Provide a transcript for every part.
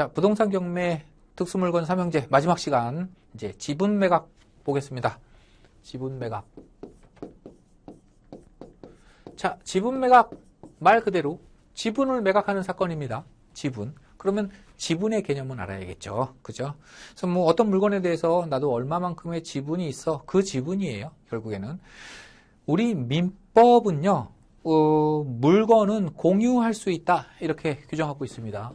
자, 부동산 경매 특수물건 삼형제 마지막 시간 이제 지분 매각 보겠습니다. 지분 매각. 자, 지분 매각 말 그대로 지분을 매각하는 사건입니다. 지분. 그러면 지분의 개념은 알아야겠죠. 그죠? 그래서 뭐 어떤 물건에 대해서 나도 얼마만큼의 지분이 있어. 그 지분이에요. 결국에는. 우리 민법은요. 물건은 공유할 수 있다. 이렇게 규정하고 있습니다.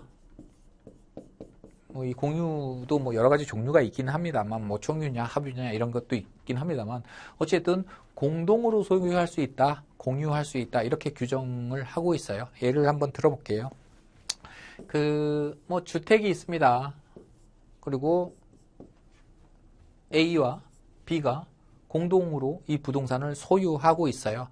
이 공유도 뭐 여러 가지 종류가 있긴 합니다만, 뭐 총유냐, 합유냐 이런 것도 있긴 합니다만, 어쨌든 공동으로 소유할 수 있다, 공유할 수 있다 이렇게 규정을 하고 있어요. 예를 한번 들어볼게요. 뭐 주택이 있습니다. 그리고 A와 B가 공동으로 이 부동산을 소유하고 있어요.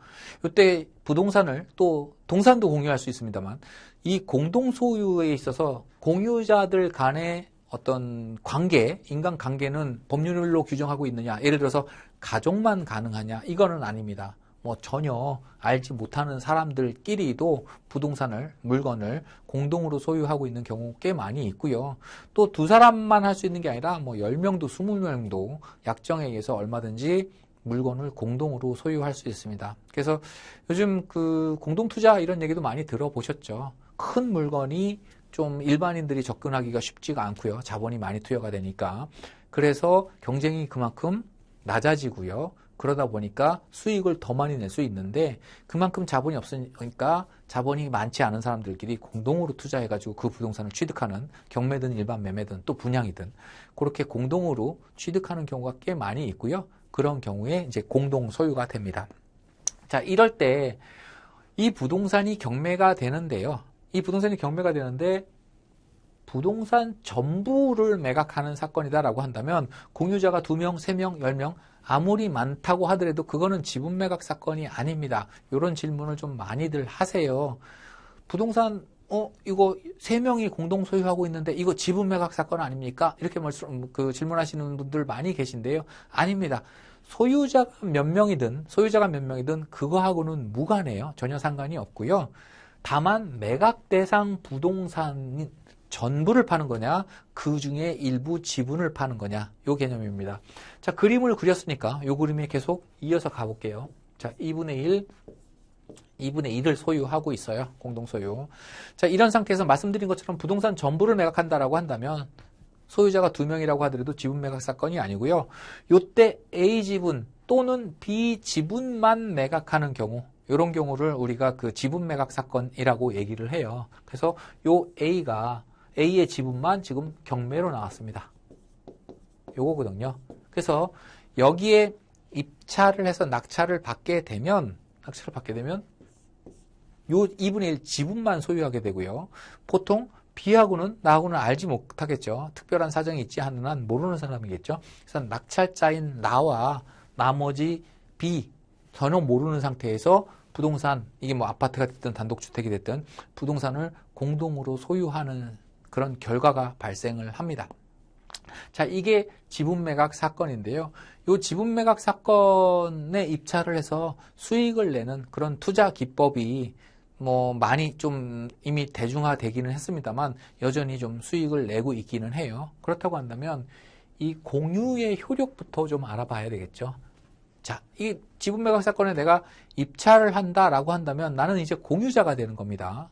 이때 부동산을 또 동산도 공유할 수 있습니다만 이 공동 소유에 있어서 공유자들 간의 어떤 관계, 인간관계는 법률로 규정하고 있느냐. 예를 들어서 가족만 가능하냐. 이거는 아닙니다. 뭐 전혀 알지 못하는 사람들끼리도 부동산을, 물건을 공동으로 소유하고 있는 경우 꽤 많이 있고요. 또 두 사람만 할 수 있는 게 아니라 뭐 10명도 20명도 약정에 의해서 얼마든지 물건을 공동으로 소유할 수 있습니다. 그래서 요즘 공동투자 이런 얘기도 많이 들어보셨죠. 큰 물건이 좀 일반인들이 접근하기가 쉽지가 않고요. 자본이 많이 투여가 되니까. 그래서 경쟁이 그만큼 낮아지고요. 그러다 보니까 수익을 더 많이 낼 수 있는데 그만큼 자본이 없으니까 자본이 많지 않은 사람들끼리 공동으로 투자해가지고 그 부동산을 취득하는 경매든 일반 매매든 또 분양이든 그렇게 공동으로 취득하는 경우가 꽤 많이 있고요. 그런 경우에 이제 공동 소유가 됩니다. 자, 이럴 때 이 부동산이 경매가 되는데요. 이 부동산이 경매가 되는데 부동산 전부를 매각하는 사건이다라고 한다면 공유자가 2명, 3명, 10명 아무리 많다고 하더라도 그거는 지분 매각 사건이 아닙니다. 이런 질문을 좀 많이들 하세요. 부동산 이거 3명이 공동 소유하고 있는데 이거 지분 매각 사건 아닙니까? 이렇게 질문하시는 분들 많이 계신데요. 아닙니다. 소유자가 몇 명이든 그거하고는 무관해요. 전혀 상관이 없고요. 다만 매각 대상 부동산 전부를 파는 거냐, 그 중에 일부 지분을 파는 거냐, 요 개념입니다. 자, 그림을 그렸으니까 요 그림에 계속 이어서 가볼게요. 자, 2분의 1을 소유하고 있어요. 공동 소유. 자, 이런 상태에서 말씀드린 것처럼 부동산 전부를 매각한다라고 한다면 소유자가 2명이라고 하더라도 지분 매각 사건이 아니고요. 요때 A 지분 또는 B 지분만 매각하는 경우, 이런 경우를 우리가 지분 매각 사건이라고 얘기를 해요. 그래서 요 A의 지분만 지금 경매로 나왔습니다. 요거거든요. 그래서 여기에 입찰을 해서 낙찰을 받게 되면 요 2분의 1 지분만 소유하게 되고요. 보통 B하고는 나하고는 알지 못하겠죠. 특별한 사정이 있지 않는 한 모르는 사람이겠죠. 그래서 낙찰자인 나와 나머지 B 전혀 모르는 상태에서 부동산, 이게 뭐 아파트가 됐든 단독주택이 됐든 부동산을 공동으로 소유하는 그런 결과가 발생을 합니다. 자, 이게 지분 매각 사건인데요. 이 지분 매각 사건에 입찰을 해서 수익을 내는 그런 투자 기법이 뭐 많이 좀 이미 대중화되기는 했습니다만 여전히 좀 수익을 내고 있기는 해요. 그렇다고 한다면 이 공유의 효력부터 좀 알아봐야 되겠죠. 자, 이 지분 매각 사건에 내가 입찰을 한다라고 한다면 나는 이제 공유자가 되는 겁니다.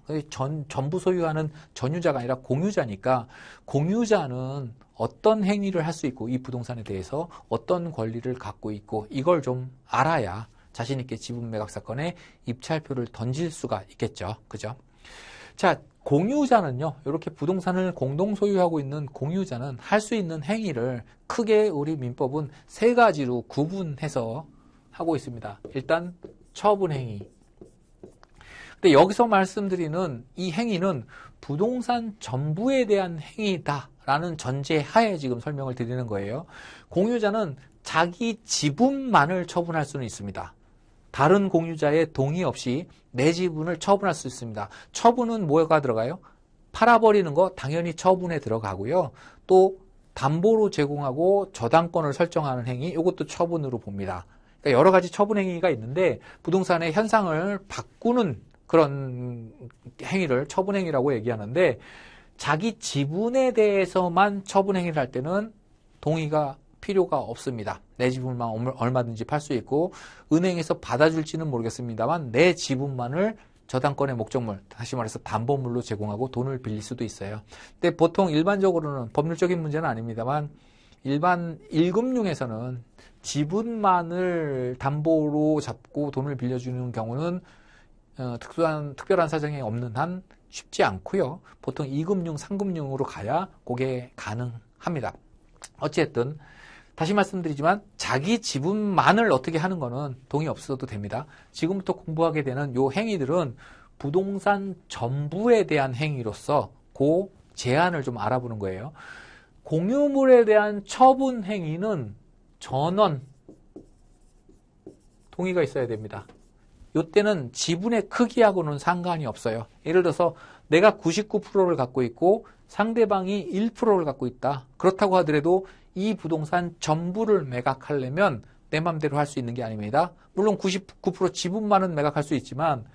전부 소유하는 전유자가 아니라 공유자니까 공유자는 어떤 행위를 할 수 있고 이 부동산에 대해서 어떤 권리를 갖고 있고 이걸 좀 알아야 자신 있게 지분 매각 사건에 입찰표를 던질 수가 있겠죠. 그죠? 자, 공유자는요. 이렇게 부동산을 공동 소유하고 있는 공유자는 할 수 있는 행위를 크게 우리 민법은 3가지로 구분해서 하고 있습니다. 일단 처분행위. 근데 여기서 말씀드리는 이 행위는 부동산 전부에 대한 행위다라는 전제하에 지금 설명을 드리는 거예요. 공유자는 자기 지분만을 처분할 수는 있습니다. 다른 공유자의 동의 없이 내 지분을 처분할 수 있습니다. 처분은 뭐가 들어가요? 팔아버리는 거 당연히 처분에 들어가고요. 또 담보로 제공하고 저당권을 설정하는 행위, 이것도 처분으로 봅니다. 그러니까 여러 가지 처분 행위가 있는데 부동산의 현상을 바꾸는 그런 행위를 처분 행위라고 얘기하는데 자기 지분에 대해서만 처분 행위를 할 때는 동의가 필요가 없습니다. 내 지분만 얼마든지 팔 수 있고 은행에서 받아줄지는 모르겠습니다만 내 지분만을 저당권의 목적물, 다시 말해서 담보물로 제공하고 돈을 빌릴 수도 있어요. 근데 보통 일반적으로는 법률적인 문제는 아닙니다만 일반 1금융에서는 지분만을 담보로 잡고 돈을 빌려주는 경우는 특별한 사정이 없는 한 쉽지 않고요. 보통 2금융, 3금융으로 가야 그게 가능합니다. 어쨌든 다시 말씀드리지만 자기 지분만을 어떻게 하는 거는 동의 없어도 됩니다. 지금부터 공부하게 되는 요 행위들은 부동산 전부에 대한 행위로서 그 제한을 좀 알아보는 거예요. 공유물에 대한 처분 행위는 전원 동의가 있어야 됩니다. 이때는 지분의 크기하고는 상관이 없어요. 예를 들어서 내가 99%를 갖고 있고 상대방이 1%를 갖고 있다. 그렇다고 하더라도 이 부동산 전부를 매각하려면 내 맘대로 할 수 있는 게 아닙니다. 물론 99% 지분만은 매각할 수 있지만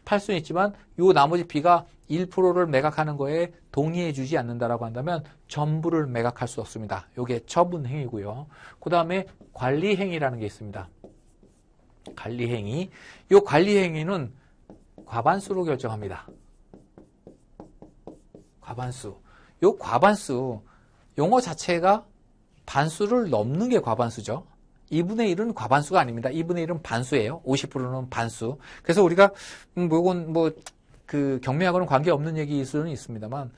팔 수는 있지만 요 나머지 B가 1%를 매각하는 거에 동의해 주지 않는다라고 한다면 전부를 매각할 수 없습니다. 이게 처분 행위고요. 그 다음에 관리 행위라는 게 있습니다. 관리 행위. 요 관리 행위는 과반수로 결정합니다. 과반수. 요 과반수 용어 자체가 반수를 넘는 게 과반수죠. 2분의 1은 과반수가 아닙니다. 2분의 1은 반수예요. 50%는 반수. 그래서 우리가 이건 경매하고는 관계없는 얘기일 수는 있습니다만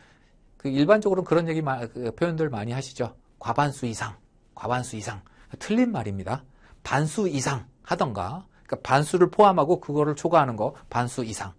일반적으로는 그런 얘기 표현들 많이 하시죠. 과반수 이상, 과반수 이상. 틀린 말입니다. 반수 이상 하던가. 그러니까 반수를 포함하고 그거를 초과하는 거 반수 이상.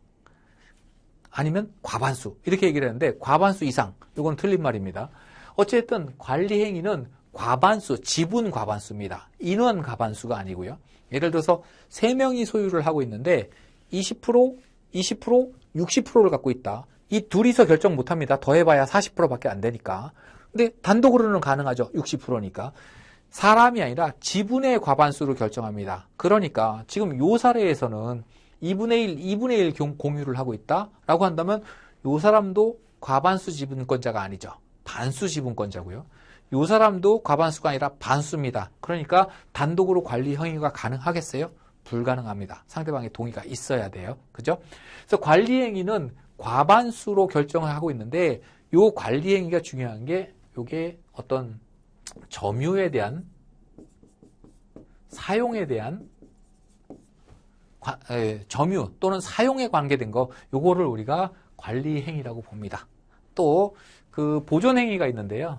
아니면 과반수 이렇게 얘기를 하는데 과반수 이상. 이건 틀린 말입니다. 어쨌든 관리 행위는 과반수, 지분 과반수입니다. 인원 과반수가 아니고요. 예를 들어서 3명이 소유를 하고 있는데 20%, 20%, 60%를 갖고 있다. 이 둘이서 결정 못합니다. 더해봐야 40%밖에 안 되니까. 근데 단독으로는 가능하죠. 60%니까. 사람이 아니라 지분의 과반수로 결정합니다. 그러니까 지금 요 사례에서는 2분의 1, 2분의 1 공유를 하고 있다라고 한다면 요 사람도 과반수 지분권자가 아니죠. 반수 지분권자고요. 요 사람도 과반수가 아니라 반수입니다. 그러니까 단독으로 관리 행위가 가능하겠어요? 불가능합니다. 상대방의 동의가 있어야 돼요. 그죠? 그래서 관리 행위는 과반수로 결정을 하고 있는데 요 관리 행위가 중요한 게 요게 어떤 점유에 대한 사용에 대한 점유 또는 사용에 관계된 거 요거를 우리가 관리 행위라고 봅니다. 또 그 보존 행위가 있는데요.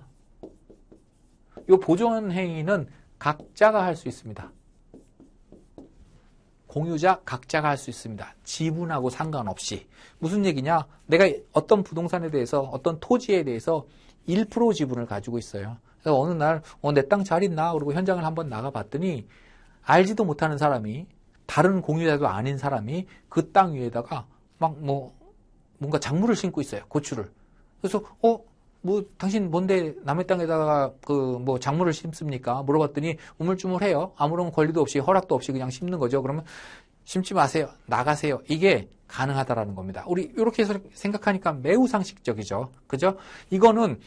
이 보존 행위는 각자가 할 수 있습니다. 공유자 각자가 할 수 있습니다. 지분하고 상관없이. 무슨 얘기냐? 내가 어떤 부동산에 대해서 어떤 토지에 대해서 1% 지분을 가지고 있어요. 그래서 어느 날 내 땅 잘 있나? 그러고 현장을 한번 나가봤더니 알지도 못하는 사람이 다른 공유자도 아닌 사람이 그 땅 위에다가 막 뭔가 작물을 심고 있어요. 고추를. 그래서 당신 뭔데 남의 땅에다가 작물을 심습니까? 물어봤더니 우물쭈물해요. 아무런 권리도 없이 허락도 없이 그냥 심는 거죠. 그러면 심지 마세요. 나가세요. 이게 가능하다라는 겁니다. 우리 이렇게 해서 생각하니까 매우 상식적이죠. 그죠? 이거는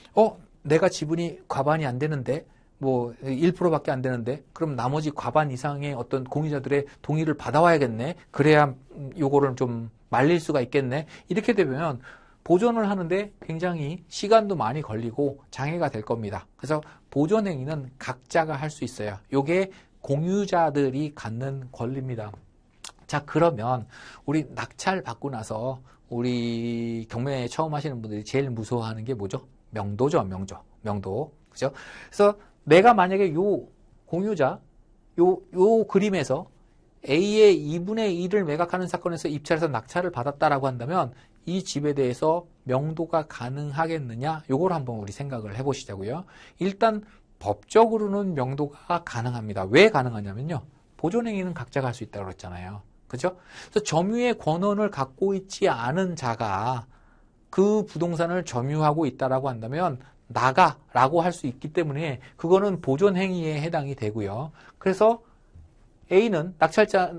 내가 지분이 과반이 안 되는데 1%밖에 안 되는데 그럼 나머지 과반 이상의 어떤 공유자들의 동의를 받아와야겠네. 그래야 요거를 좀 말릴 수가 있겠네. 이렇게 되면 보존을 하는데 굉장히 시간도 많이 걸리고 장애가 될 겁니다. 그래서 보존 행위는 각자가 할 수 있어요. 요게 공유자들이 갖는 권리입니다. 자, 그러면 우리 낙찰 받고 나서 우리 경매 처음 하시는 분들이 제일 무서워하는 게 뭐죠? 명도죠, 명도. 그죠? 그래서 내가 만약에 요 공유자, 요 그림에서 A의 2분의 1을 매각하는 사건에서 입찰해서 낙찰을 받았다라고 한다면 이 집에 대해서 명도가 가능하겠느냐? 요걸 한번 우리 생각을 해보시자고요. 일단 법적으로는 명도가 가능합니다. 왜 가능하냐면요. 보존행위는 각자가 할 수 있다고 그랬잖아요. 그죠? 그래서 점유의 권한을 갖고 있지 않은 자가 그 부동산을 점유하고 있다라고 한다면 나가라고 할 수 있기 때문에 그거는 보존행위에 해당이 되고요. 그래서 A는 낙찰자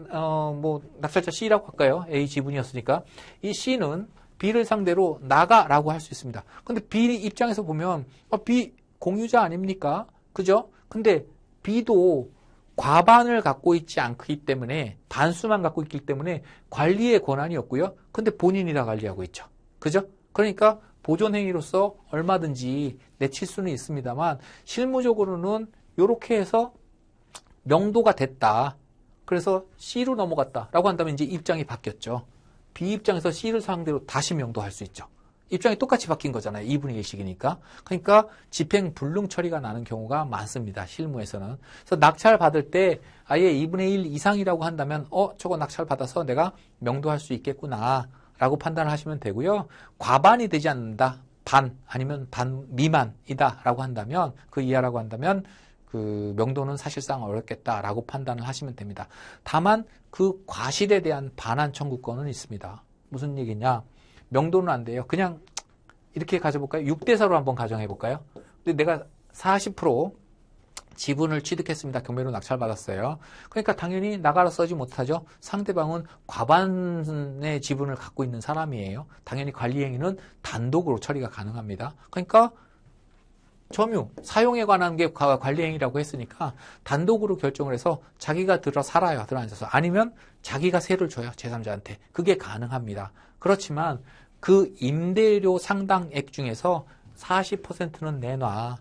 C라고 할까요? A 지분이었으니까 이 C는 B를 상대로 나가라고 할 수 있습니다. 근데 B 입장에서 보면 B 공유자 아닙니까? 그죠? 근데 B도 과반을 갖고 있지 않기 때문에 반수만 갖고 있기 때문에 관리의 권한이 없고요. 근데 본인이 다 관리하고 있죠. 그죠? 그러니까 보존행위로서 얼마든지 내칠 수는 있습니다만 실무적으로는 이렇게 해서 명도가 됐다. 그래서 C로 넘어갔다라고 한다면 이제 입장이 바뀌었죠. B 입장에서 C를 상대로 다시 명도할 수 있죠. 입장이 똑같이 바뀐 거잖아요. 2분의 1씩이니까. 그러니까 집행 불능 처리가 나는 경우가 많습니다. 실무에서는. 그래서 낙찰 받을 때 아예 2분의 1 이상이라고 한다면 저거 낙찰 받아서 내가 명도할 수 있겠구나 라고 판단을 하시면 되고요. 과반이 되지 않는다. 반 아니면 반 미만이다 라고 한다면 그 이하라고 한다면 그 명도는 사실상 어렵겠다라고 판단을 하시면 됩니다. 다만 그 과실에 대한 반환 청구권은 있습니다. 무슨 얘기냐? 명도는 안 돼요. 그냥 이렇게 가져볼까요? 6대4로 한번 가정해볼까요? 근데 내가 40% 지분을 취득했습니다. 경매로 낙찰받았어요. 그러니까 당연히 나가라 써지 못하죠. 상대방은 과반의 지분을 갖고 있는 사람이에요. 당연히 관리행위는 단독으로 처리가 가능합니다. 그러니까 점유, 사용에 관한 게 관리행위라고 했으니까 단독으로 결정을 해서 자기가 들어 살아요. 들어앉아서. 아니면 자기가 세를 줘요. 제3자한테. 그게 가능합니다. 그렇지만 그 임대료 상당액 중에서 40%는 내놔.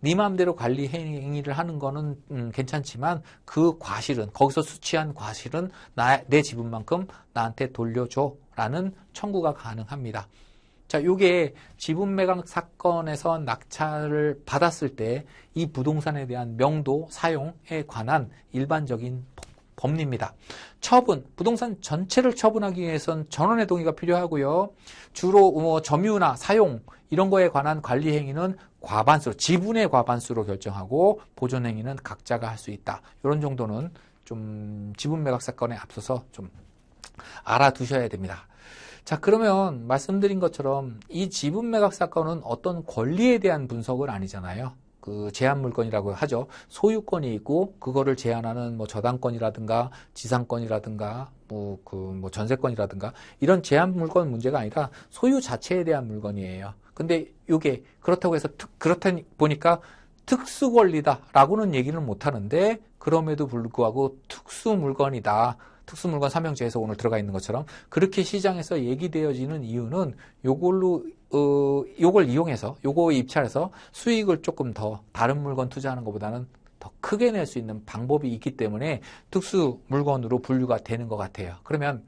네 마음대로 관리 행위를 하는 거는 괜찮지만 그 과실은 거기서 수취한 과실은 내 지분만큼 나한테 돌려줘라는 청구가 가능합니다. 자, 요게 지분 매각 사건에서 낙찰을 받았을 때 이 부동산에 대한 명도 사용에 관한 일반적인 법리입니다. 처분, 부동산 전체를 처분하기 위해선 전원의 동의가 필요하고요. 주로 점유나 사용 이런 거에 관한 관리 행위는 과반수로, 지분의 과반수로 결정하고 보존 행위는 각자가 할 수 있다. 이런 정도는 좀 지분 매각 사건에 앞서서 좀 알아두셔야 됩니다. 자, 그러면 말씀드린 것처럼 이 지분 매각 사건은 어떤 권리에 대한 분석은 아니잖아요. 그 제한 물건이라고 하죠. 소유권이 있고 그거를 제한하는 뭐 저당권이라든가 지상권이라든가 뭐 전세권이라든가 이런 제한 물건 문제가 아니라 소유 자체에 대한 물건이에요. 근데 이게 그렇다고 해서 그렇다 보니까 특수 권리다라고는 얘기는 못 하는데 그럼에도 불구하고 특수 물건이다. 특수물건 삼형제에서 오늘 들어가 있는 것처럼 그렇게 시장에서 얘기되어지는 이유는 요걸 이용해서 요거 입찰해서 수익을 조금 더 다른 물건 투자하는 것보다는 더 크게 낼 수 있는 방법이 있기 때문에 특수 물건으로 분류가 되는 것 같아요. 그러면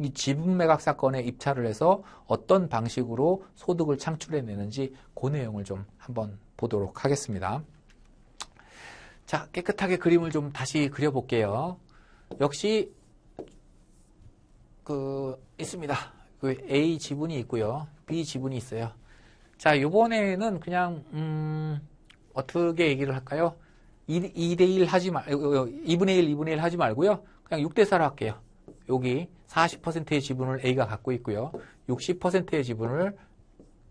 이 지분 매각 사건에 입찰을 해서 어떤 방식으로 소득을 창출해내는지 그 내용을 좀 한번 보도록 하겠습니다. 자, 깨끗하게 그림을 좀 다시 그려볼게요. 역시 있습니다. 그 A 지분이 있고요. B 지분이 있어요. 자, 요번에는 그냥, 어떻게 얘기를 할까요? 2대1 하지 2분의 1, 2분의 1 하지 말고요. 그냥 6대4로 할게요. 여기 40%의 지분을 A가 갖고 있고요. 60%의 지분을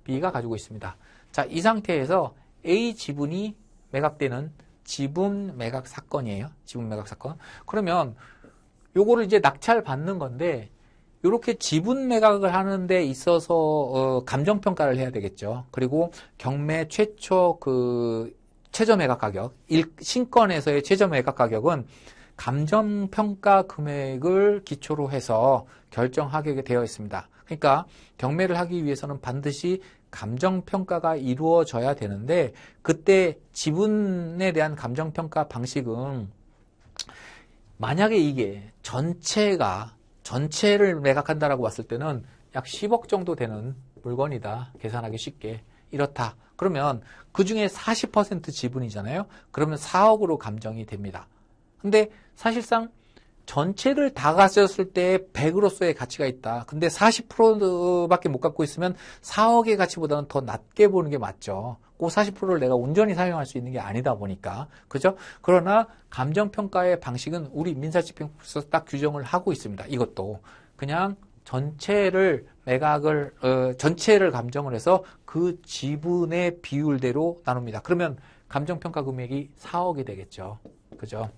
B가 가지고 있습니다. 자, 이 상태에서 A 지분이 매각되는 지분 매각 사건이에요. 지분 매각 사건. 그러면 요거를 이제 낙찰 받는 건데 이렇게 지분 매각을 하는 데 있어서 감정평가를 해야 되겠죠. 그리고 경매 최초 최저 매각 가격, 신건에서의 최저 매각 가격은 감정평가 금액을 기초로 해서 결정하게 되어 있습니다. 그러니까 경매를 하기 위해서는 반드시 감정평가가 이루어져야 되는데 그때 지분에 대한 감정평가 방식은 만약에 이게 전체를 매각한다라고 봤을 때는 약 10억 정도 되는 물건이다. 계산하기 쉽게. 이렇다. 그러면 그 중에 40% 지분이잖아요. 그러면 4억으로 감정이 됩니다. 근데 사실상 전체를 다 가졌을 때 100으로서의 가치가 있다. 근데 40%밖에 못 갖고 있으면 4억의 가치보다는 더 낮게 보는 게 맞죠. 그 40%를 내가 온전히 사용할 수 있는 게 아니다 보니까. 그죠? 그러나 감정평가의 방식은 우리 민사집행법에서 딱 규정을 하고 있습니다. 이것도. 그냥 전체를 전체를 감정을 해서 그 지분의 비율대로 나눕니다. 그러면 감정평가 금액이 4억이 되겠죠. 그죠?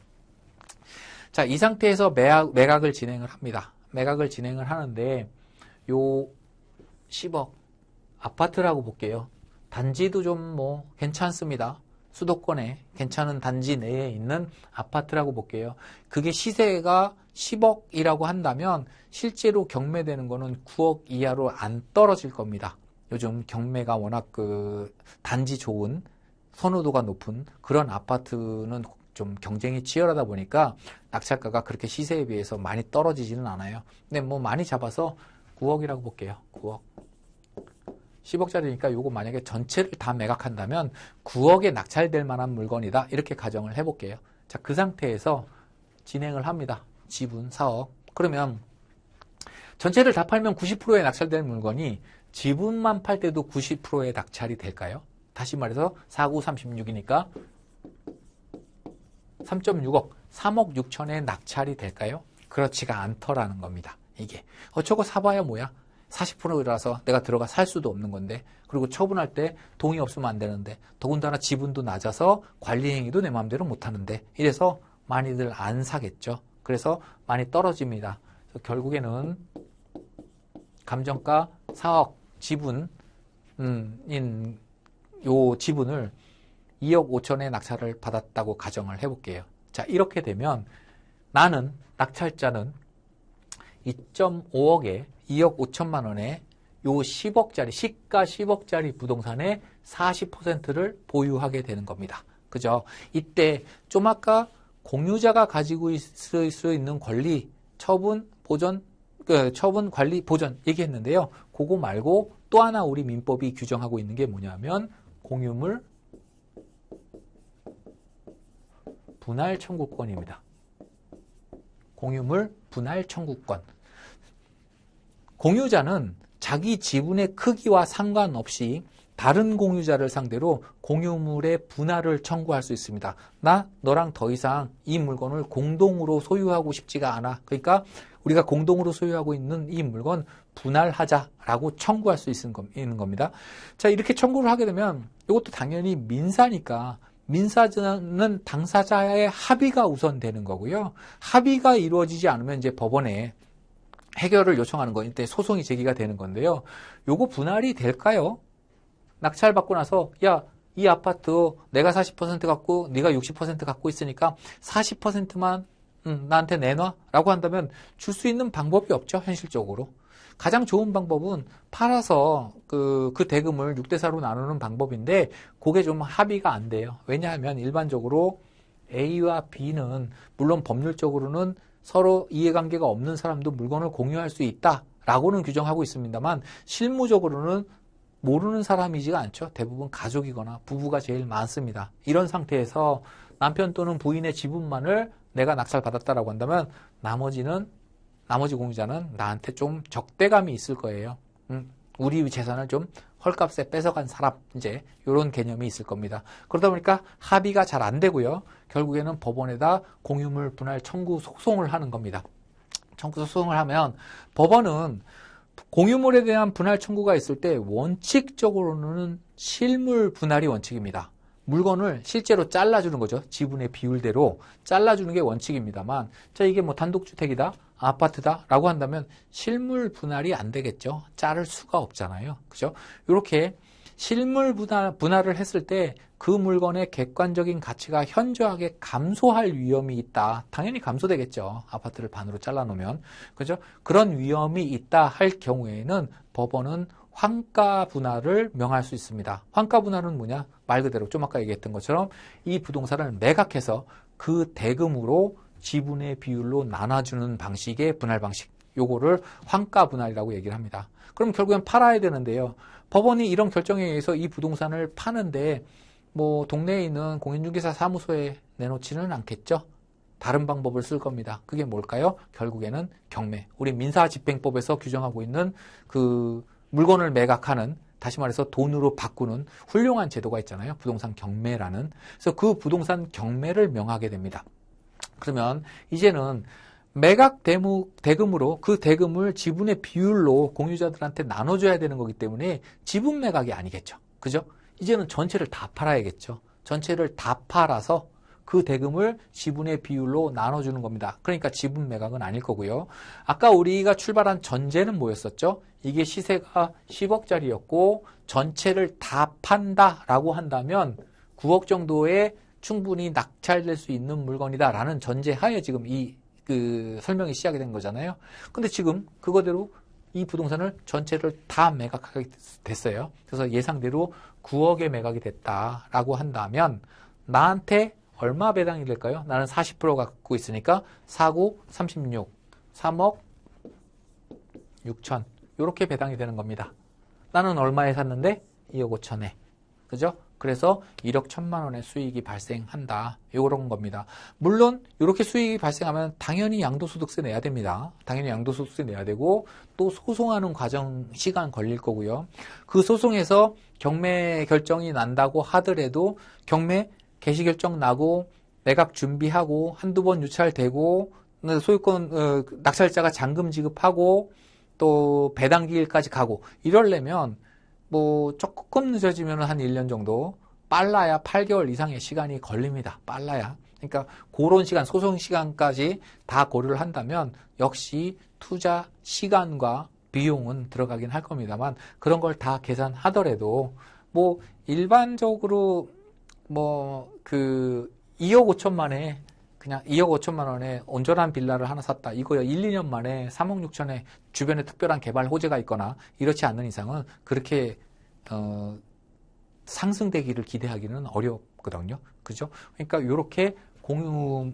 자, 이 상태에서 매각을 진행을 합니다. 매각을 진행을 하는데, 10억. 아파트라고 볼게요. 단지도 좀 뭐 괜찮습니다. 수도권에 괜찮은 단지 내에 있는 아파트라고 볼게요. 그게 시세가 10억이라고 한다면 실제로 경매되는 거는 9억 이하로 안 떨어질 겁니다. 요즘 경매가 워낙 단지 좋은 선호도가 높은 그런 아파트는 좀 경쟁이 치열하다 보니까 낙찰가가 그렇게 시세에 비해서 많이 떨어지지는 않아요. 근데 뭐 많이 잡아서 9억이라고 볼게요. 9억. 10억짜리니까 요거 만약에 전체를 다 매각한다면 9억에 낙찰될 만한 물건이다. 이렇게 가정을 해볼게요. 자, 그 상태에서 진행을 합니다. 지분 4억. 그러면 전체를 다 팔면 90%에 낙찰될 물건이 지분만 팔 때도 90%에 낙찰이 될까요? 다시 말해서 4, 9, 36이니까 3.6억, 3억 6천에 낙찰이 될까요? 그렇지가 않더라는 겁니다. 이게. 저거 사봐야 뭐야? 40%라서 내가 들어가 살 수도 없는 건데, 그리고 처분할 때 동의 없으면 안 되는데, 더군다나 지분도 낮아서 관리 행위도 내 마음대로 못 하는데, 이래서 많이들 안 사겠죠. 그래서 많이 떨어집니다. 그래서 결국에는 감정가 4억 지분인 요 지분을 2억 5천에 낙찰을 받았다고 가정을 해볼게요. 자, 이렇게 되면 나는 낙찰자는 2.5억에 2억 5천만 원에 요 10억짜리, 시가 10억짜리 부동산의 40%를 보유하게 되는 겁니다. 그죠? 이때 좀 아까 공유자가 가지고 있을 수 있는 권리, 처분, 보전, 처분, 관리, 보전 얘기했는데요. 그거 말고 또 하나 우리 민법이 규정하고 있는 게 뭐냐면 공유물 분할 청구권입니다. 공유물 분할 청구권. 공유자는 자기 지분의 크기와 상관없이 다른 공유자를 상대로 공유물의 분할을 청구할 수 있습니다. 나 너랑 더 이상 이 물건을 공동으로 소유하고 싶지가 않아. 그러니까 우리가 공동으로 소유하고 있는 이 물건 분할하자라고 청구할 수 있는 겁니다. 자, 이렇게 청구를 하게 되면 이것도 당연히 민사니까 민사는 당사자의 합의가 우선되는 거고요. 합의가 이루어지지 않으면 이제 법원에 해결을 요청하는 거, 이때 소송이 제기가 되는 건데요. 요거 분할이 될까요? 낙찰 받고 나서 야, 이 아파트 내가 40% 갖고 네가 60% 갖고 있으니까 40%만 나한테 내놔 라고 한다면 줄 수 있는 방법이 없죠, 현실적으로. 가장 좋은 방법은 팔아서 그 대금을 6대4로 나누는 방법인데 그게 좀 합의가 안 돼요. 왜냐하면 일반적으로 A와 B는 물론 법률적으로는 서로 이해관계가 없는 사람도 물건을 공유할 수 있다라고는 규정하고 있습니다만 실무적으로는 모르는 사람이지가 않죠. 대부분 가족이거나 부부가 제일 많습니다. 이런 상태에서 남편 또는 부인의 지분만을 내가 낙찰받았다라고 한다면 나머지 공유자는 나한테 좀 적대감이 있을 거예요. 우리 재산을 좀 헐값에 뺏어간 사람, 이제 이런 개념이 있을 겁니다. 그러다 보니까 합의가 잘 안 되고요. 결국에는 법원에다 공유물 분할 청구 소송을 하는 겁니다. 청구 소송을 하면 법원은 공유물에 대한 분할 청구가 있을 때 원칙적으로는 실물 분할이 원칙입니다. 물건을 실제로 잘라주는 거죠. 지분의 비율대로 잘라주는 게 원칙입니다만, 자, 이게 뭐 단독주택이다, 아파트다 라고 한다면 실물 분할이 안 되겠죠. 자를 수가 없잖아요. 그죠? 이렇게 실물 분할을 했을 때 그 물건의 객관적인 가치가 현저하게 감소할 위험이 있다. 당연히 감소되겠죠. 아파트를 반으로 잘라놓으면. 그죠? 그런 위험이 있다 할 경우에는 법원은 환가 분할을 명할 수 있습니다. 환가 분할은 뭐냐? 말 그대로 좀 아까 얘기했던 것처럼 이 부동산을 매각해서 그 대금으로 지분의 비율로 나눠주는 방식의 분할 방식. 요거를 환가 분할이라고 얘기를 합니다. 그럼 결국엔 팔아야 되는데요. 법원이 이런 결정에 의해서 이 부동산을 파는데 뭐 동네에 있는 공인중개사 사무소에 내놓지는 않겠죠. 다른 방법을 쓸 겁니다. 그게 뭘까요? 결국에는 경매. 우리 민사집행법에서 규정하고 있는 그 물건을 매각하는, 다시 말해서 돈으로 바꾸는 훌륭한 제도가 있잖아요. 부동산 경매라는. 그래서 그 부동산 경매를 명하게 됩니다. 그러면 이제는 매각 대금으로 그 대금을 지분의 비율로 공유자들한테 나눠줘야 되는 거기 때문에 지분 매각이 아니겠죠. 그죠? 이제는 전체를 다 팔아야겠죠. 전체를 다 팔아서 그 대금을 지분의 비율로 나눠주는 겁니다. 그러니까 지분 매각은 아닐 거고요. 아까 우리가 출발한 전제는 뭐였었죠? 이게 시세가 10억짜리였고 전체를 다 판다라고 한다면 9억 정도에 충분히 낙찰될 수 있는 물건이다라는 전제하에 지금 그 설명이 시작이 된 거잖아요. 근데 지금 그거대로 이 부동산을 전체를 다 매각하게 됐어요. 그래서 예상대로 9억에 매각이 됐다라고 한다면 나한테 얼마 배당이 될까요? 나는 40% 갖고 있으니까 4구 36, 3억 6천 이렇게 배당이 되는 겁니다. 나는 얼마에 샀는데 2억 5천에. 그죠? 그래서 1억 1천만 원의 수익이 발생한다. 요런 겁니다. 물론 이렇게 수익이 발생하면 당연히 양도소득세 내야 됩니다. 당연히 양도소득세 내야 되고 또 소송하는 과정 시간 걸릴 거고요. 그 소송에서 경매 결정이 난다고 하더라도 경매 개시 결정 나고 매각 준비하고 한두 번 유찰되고 소유권 낙찰자가 잔금 지급하고 또 배당 기일까지 가고 이러려면 뭐 조금 늦어지면 한 1년 정도, 빨라야 8개월 이상의 시간이 걸립니다. 빨라야. 그러니까 그런 시간, 소송 시간까지 다 고려를 한다면 역시 투자 시간과 비용은 들어가긴 할 겁니다만 그런 걸 다 계산하더라도 뭐 일반적으로 뭐 그 2억 5천만에 그냥 2억 5천만 원에 온전한 빌라를 하나 샀다. 이거 1, 2년 만에 3억 6천에 주변에 특별한 개발 호재가 있거나 이렇지 않는 이상은 그렇게 상승되기를 기대하기는 어렵거든요. 그죠? 그러니까 이렇게 공유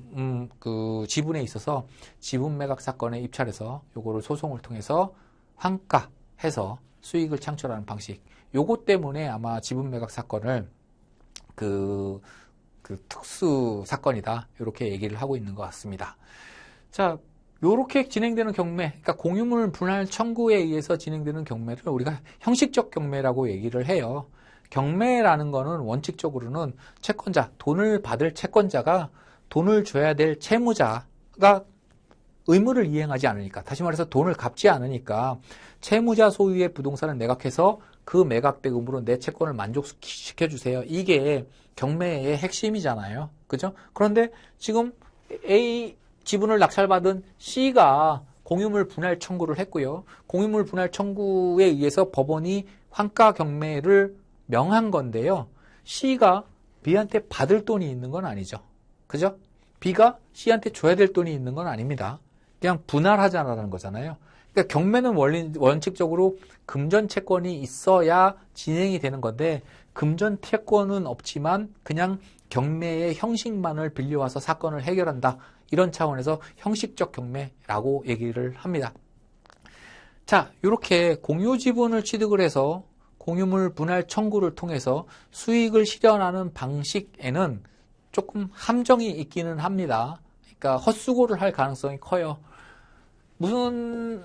그 지분에 있어서 지분 매각 사건에 입찰해서 요거를 소송을 통해서 환가해서 수익을 창출하는 방식. 요거 때문에 아마 지분 매각 사건을 그 특수 사건이다. 이렇게 얘기를 하고 있는 것 같습니다. 자, 요렇게 진행되는 경매, 그러니까 공유물 분할 청구에 의해서 진행되는 경매를 우리가 형식적 경매라고 얘기를 해요. 경매라는 거는 원칙적으로는 채권자, 돈을 받을 채권자가 돈을 줘야 될 채무자가 의무를 이행하지 않으니까, 다시 말해서 돈을 갚지 않으니까 채무자 소유의 부동산을 매각해서 그 매각 대금으로 내 채권을 만족시켜주세요. 이게 경매의 핵심이잖아요. 그죠? 그런데 지금 A 지분을 낙찰받은 C가 공유물 분할 청구를 했고요. 공유물 분할 청구에 의해서 법원이 환가 경매를 명한 건데요. C가 B한테 받을 돈이 있는 건 아니죠. 그죠? B가 C한테 줘야 될 돈이 있는 건 아닙니다. 그냥 분할하자라는 거잖아요. 그러니까 경매는 원칙적으로 금전 채권이 있어야 진행이 되는 건데 금전 채권은 없지만 그냥 경매의 형식만을 빌려와서 사건을 해결한다. 이런 차원에서 형식적 경매라고 얘기를 합니다. 자, 이렇게 공유 지분을 취득을 해서 공유물 분할 청구를 통해서 수익을 실현하는 방식에는 조금 함정이 있기는 합니다. 그러니까 헛수고를 할 가능성이 커요. 무슨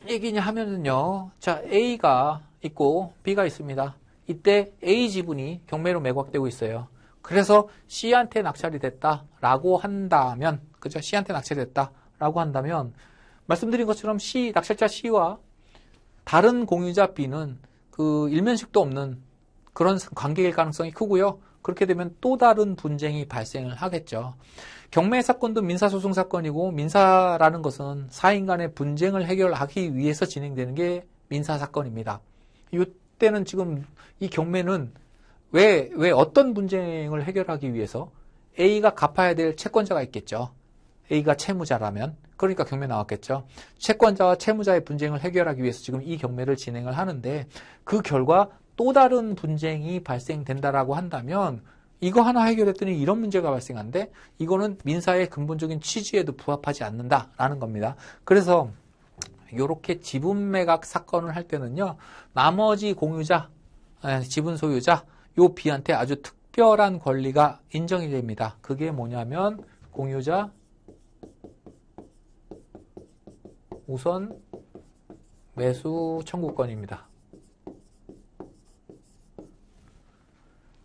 얘기냐 하면은요. 자, A가 있고 B가 있습니다. 이때 A 지분이 경매로 매각되고 있어요. 그래서 C한테 낙찰이 됐다라고 한다면, 그죠? C한테 낙찰이 됐다라고 한다면, 말씀드린 것처럼 낙찰자 C와 다른 공유자 B는 그 일면식도 없는 그런 관계일 가능성이 크고요. 그렇게 되면 또 다른 분쟁이 발생을 하겠죠. 경매 사건도 민사소송 사건이고, 민사라는 것은 사인 간의 분쟁을 해결하기 위해서 진행되는 게 민사사건입니다. 이때는 지금 이 경매는 왜 어떤 분쟁을 해결하기 위해서 A가 갚아야 될 채권자가 있겠죠. A가 채무자라면. 그러니까 경매 나왔겠죠. 채권자와 채무자의 분쟁을 해결하기 위해서 지금 이 경매를 진행을 하는데 그 결과 또 다른 분쟁이 발생된다라고 한다면 이거 하나 해결했더니 이런 문제가 발생한데 이거는 민사의 근본적인 취지에도 부합하지 않는다라는 겁니다. 그래서 이렇게 지분 매각 사건을 할 때는요. 나머지 공유자, 지분 소유자 요 B한테 아주 특별한 권리가 인정이 됩니다. 그게 뭐냐면 공유자 우선 매수 청구권입니다.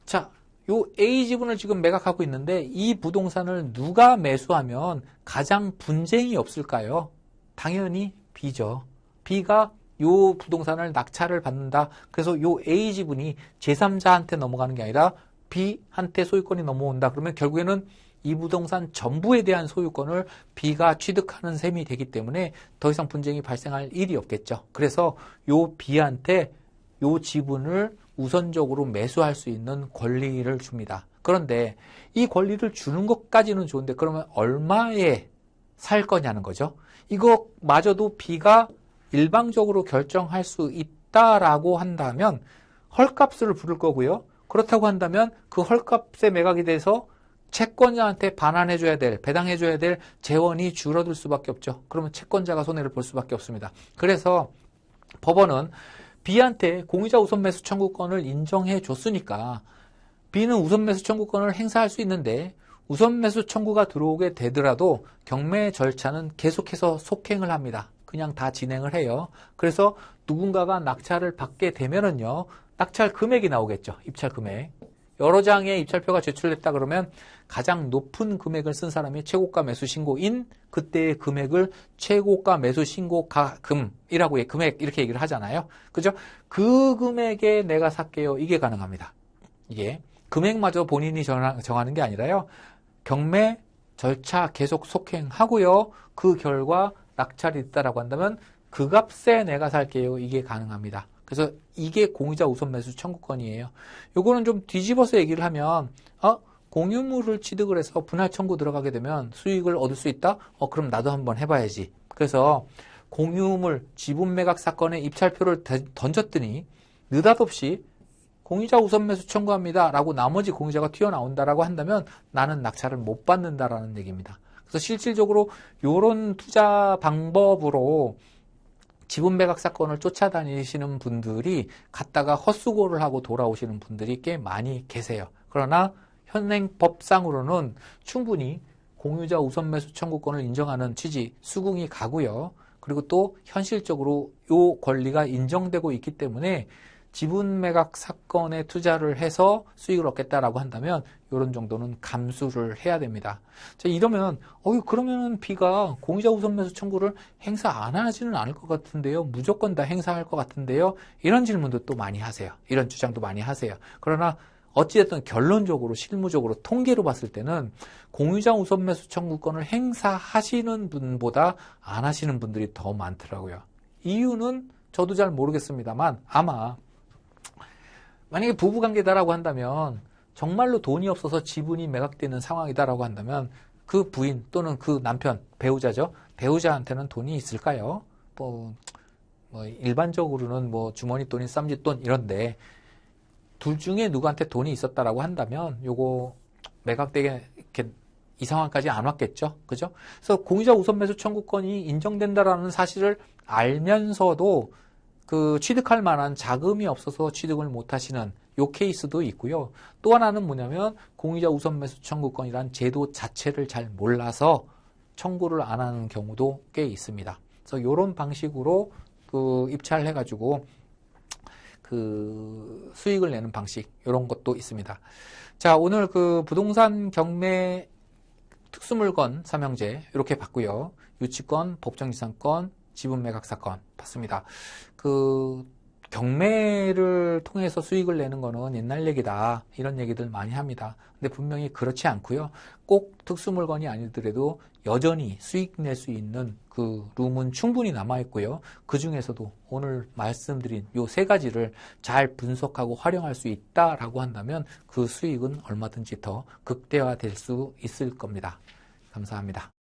자, 요 A 지분을 지금 매각하고 있는데 이 부동산을 누가 매수하면 가장 분쟁이 없을까요? 당연히 B죠. B가 요 부동산을 낙찰을 받는다. 그래서 요 A 지분이 제3자한테 넘어가는 게 아니라 B한테 소유권이 넘어온다. 그러면 결국에는 이 부동산 전부에 대한 소유권을 B가 취득하는 셈이 되기 때문에 더 이상 분쟁이 발생할 일이 없겠죠. 그래서 요 B한테 요 지분을 우선적으로 매수할 수 있는 권리를 줍니다. 그런데 이 권리를 주는 것까지는 좋은데 그러면 얼마에 살 거냐는 거죠. 이거마저도 B가 일방적으로 결정할 수 있다라고 한다면 헐값을 부를 거고요. 그렇다고 한다면 그 헐값에 매각이 돼서 채권자한테 반환해줘야 될, 배당해줘야 될 재원이 줄어들 수밖에 없죠. 그러면 채권자가 손해를 볼 수밖에 없습니다. 그래서 법원은 B한테 공유자 우선 매수 청구권을 인정해 줬으니까 B는 우선 매수 청구권을 행사할 수 있는데 우선 매수 청구가 들어오게 되더라도 경매 절차는 계속해서 속행을 합니다. 그냥 다 진행을 해요. 그래서 누군가가 낙찰을 받게 되면은요, 낙찰 금액이 나오겠죠. 입찰 금액. 여러 장의 입찰표가 제출됐다 그러면 가장 높은 금액을 쓴 사람이 최고가 매수 신고인 그때의 금액을 최고가 매수 신고가금이라고 금액 이렇게 얘기를 하잖아요. 그죠? 그 금액에 내가 살게요. 이게 가능합니다. 이게 금액마저 본인이 정하는 게 아니라요. 경매 절차 계속 속행하고요. 그 결과 낙찰이 있다라고 한다면 그 값에 내가 살게요. 이게 가능합니다. 그래서 이게 공유자 우선 매수 청구권이에요. 요거는 좀 뒤집어서 얘기를 하면 공유물을 취득을 해서 분할 청구 들어가게 되면 수익을 얻을 수 있다? 그럼 나도 한번 해봐야지. 그래서 공유물 지분 매각 사건에 입찰표를 던졌더니 느닷없이 공유자 우선 매수 청구합니다 라고 나머지 공유자가 튀어나온다라고 한다면 나는 낙찰을 못 받는다라는 얘기입니다. 그래서 실질적으로 이런 투자 방법으로 지분 매각 사건을 쫓아다니시는 분들이 갔다가 헛수고를 하고 돌아오시는 분들이 꽤 많이 계세요. 그러나 현행법상으로는 충분히 공유자 우선 매수 청구권을 인정하는 취지 수긍이 가고요. 그리고 또 현실적으로 이 권리가 인정되고 있기 때문에 지분 매각 사건에 투자를 해서 수익을 얻겠다라고 한다면 이런 정도는 감수를 해야 됩니다. 자, 이러면 그러면은 B가 공유자 우선 매수 청구를 행사 안 하지는 않을 것 같은데요. 무조건 다 행사할 것 같은데요. 이런 질문도 또 많이 하세요. 이런 주장도 많이 하세요. 그러나 어찌됐든 결론적으로 실무적으로 통계로 봤을 때는 공유자 우선 매수 청구권을 행사하시는 분보다 안 하시는 분들이 더 많더라고요. 이유는 저도 잘 모르겠습니다만 아마 만약에 부부관계다라고 한다면 정말로 돈이 없어서 지분이 매각되는 상황이다라고 한다면 그 부인 또는 그 남편, 배우자죠. 배우자한테는 돈이 있을까요? 뭐 일반적으로는 주머니 돈이 쌈짓돈 이런데 둘 중에 누구한테 돈이 있었다라고 한다면 요거 매각되게 이렇게 이 상황까지 안 왔겠죠. 그죠? 그래서 공유자 우선 매수 청구권이 인정된다라는 사실을 알면서도 그 취득할 만한 자금이 없어서 취득을 못 하시는 요 케이스도 있고요. 또 하나는 뭐냐면 공유자 우선 매수 청구권이란 제도 자체를 잘 몰라서 청구를 안 하는 경우도 꽤 있습니다. 그래서 요런 방식으로 그 입찰해 가지고 그 수익을 내는 방식 이런 것도 있습니다. 자, 오늘 그 부동산 경매 특수물건 삼형제 이렇게 봤고요. 유치권, 법정지상권, 지분 매각 사건 봤습니다. 그 경매를 통해서 수익을 내는 거는 옛날 얘기다 이런 얘기들 많이 합니다. 근데 분명히 그렇지 않고요. 꼭 특수물건이 아니더라도 여전히 수익 낼 수 있는 그 룸은 충분히 남아 있고요. 그 중에서도 오늘 말씀드린 요 세 가지를 잘 분석하고 활용할 수 있다라고 한다면 그 수익은 얼마든지 더 극대화될 수 있을 겁니다. 감사합니다.